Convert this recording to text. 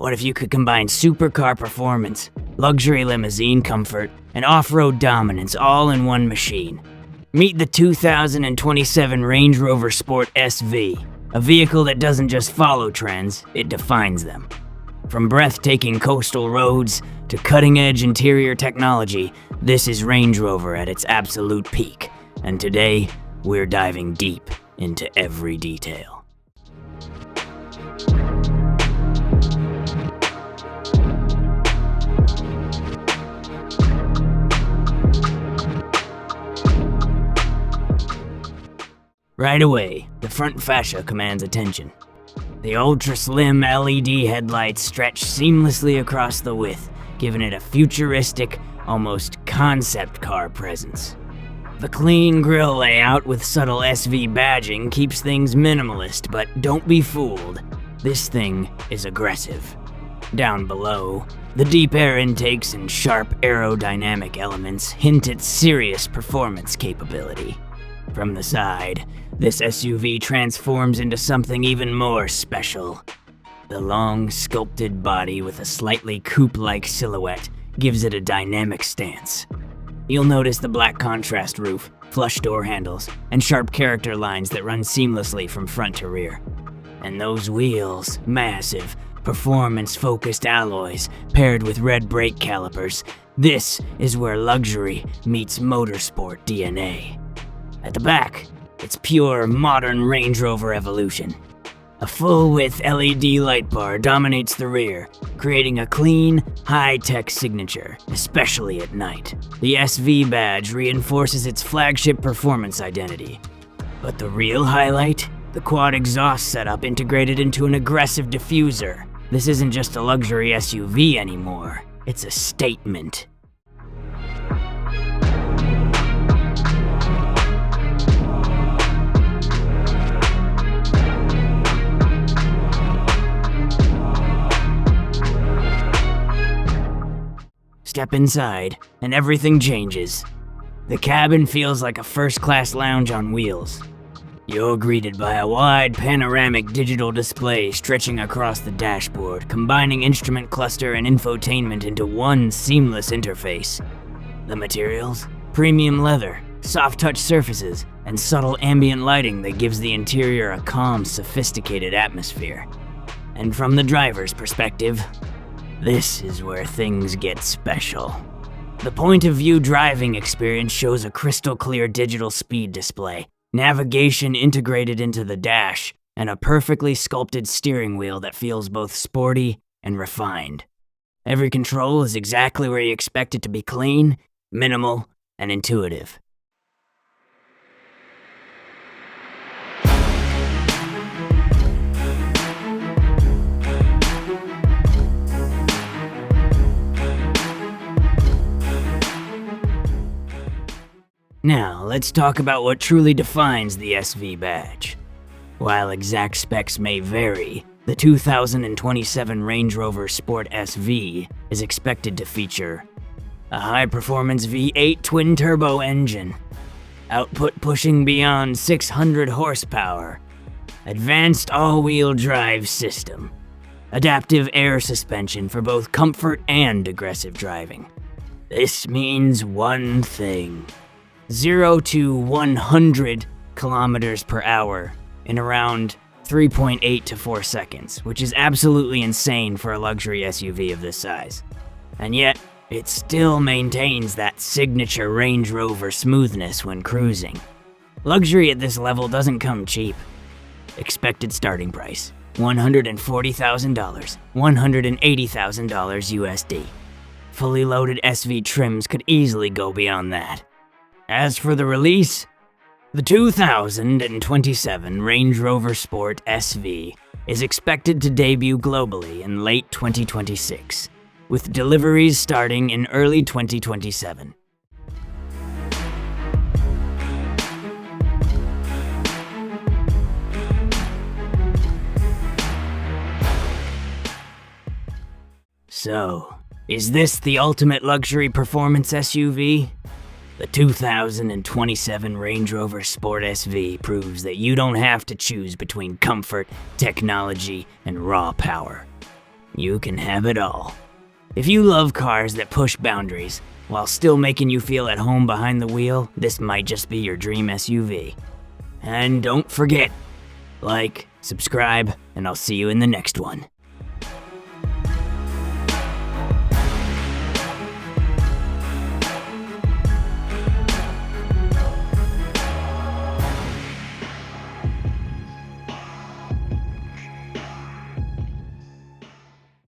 What if you could combine supercar performance, luxury limousine comfort, and off-road dominance all in one machine? Meet the 2027 Range Rover Sport SV, a vehicle that doesn't just follow trends, it defines them. From breathtaking coastal roads to cutting-edge interior technology, this is Range Rover at its absolute peak. And today, we're diving deep into every detail. Right away, the front fascia commands attention. The ultra-slim LED headlights stretch seamlessly across the width, giving it a futuristic, almost concept car presence. The clean grille layout with subtle SV badging keeps things minimalist, but don't be fooled. This thing is aggressive. Down below, the deep air intakes and sharp aerodynamic elements hint at serious performance capability. From the side, this SUV transforms into something even more special. The long, sculpted body with a slightly coupe-like silhouette gives it a dynamic stance. You'll notice the black contrast roof, flush door handles, and sharp character lines that run seamlessly from front to rear. And those wheels, massive, performance-focused alloys paired with red brake calipers, this is where luxury meets motorsport DNA. At the back, it's pure modern Range Rover evolution. A full-width LED light bar dominates the rear, creating a clean, high-tech signature, especially at night. The SV badge reinforces its flagship performance identity. But the real highlight? The quad exhaust setup integrated into an aggressive diffuser. This isn't just a luxury SUV anymore, it's a statement. Step inside, and everything changes. The cabin feels like a first-class lounge on wheels. You're greeted by a wide panoramic digital display stretching across the dashboard, combining instrument cluster and infotainment into one seamless interface. The materials? Premium leather, soft-touch surfaces, and subtle ambient lighting that gives the interior a calm, sophisticated atmosphere. And from the driver's perspective, this is where things get special. The point-of-view driving experience shows a crystal-clear digital speed display, navigation integrated into the dash, and a perfectly sculpted steering wheel that feels both sporty and refined. Every control is exactly where you expect it to be: clean, minimal, and intuitive. Now, let's talk about what truly defines the SV badge. While exact specs may vary, the 2027 Range Rover Sport SV is expected to feature a high-performance V8 twin-turbo engine, output pushing beyond 600 horsepower, advanced all-wheel drive system, adaptive air suspension for both comfort and aggressive driving. This means one thing: 0 to 100 kilometers per hour in around 3.8 to 4 seconds, which is absolutely insane for a luxury SUV of this size. And yet, it still maintains that signature Range Rover smoothness when cruising. Luxury at this level doesn't come cheap. Expected starting price: $140,000, $180,000 USD. Fully loaded SV trims could easily go beyond that. As for the release, the 2027 Range Rover Sport SV is expected to debut globally in late 2026, with deliveries starting in early 2027. So, is this the ultimate luxury performance SUV? The 2027 Range Rover Sport SV proves that you don't have to choose between comfort, technology, and raw power. you can have it all. If you love cars that push boundaries while still making you feel at home behind the wheel, this might just be your dream SUV. And don't forget, like, subscribe, and I'll see you in the next one.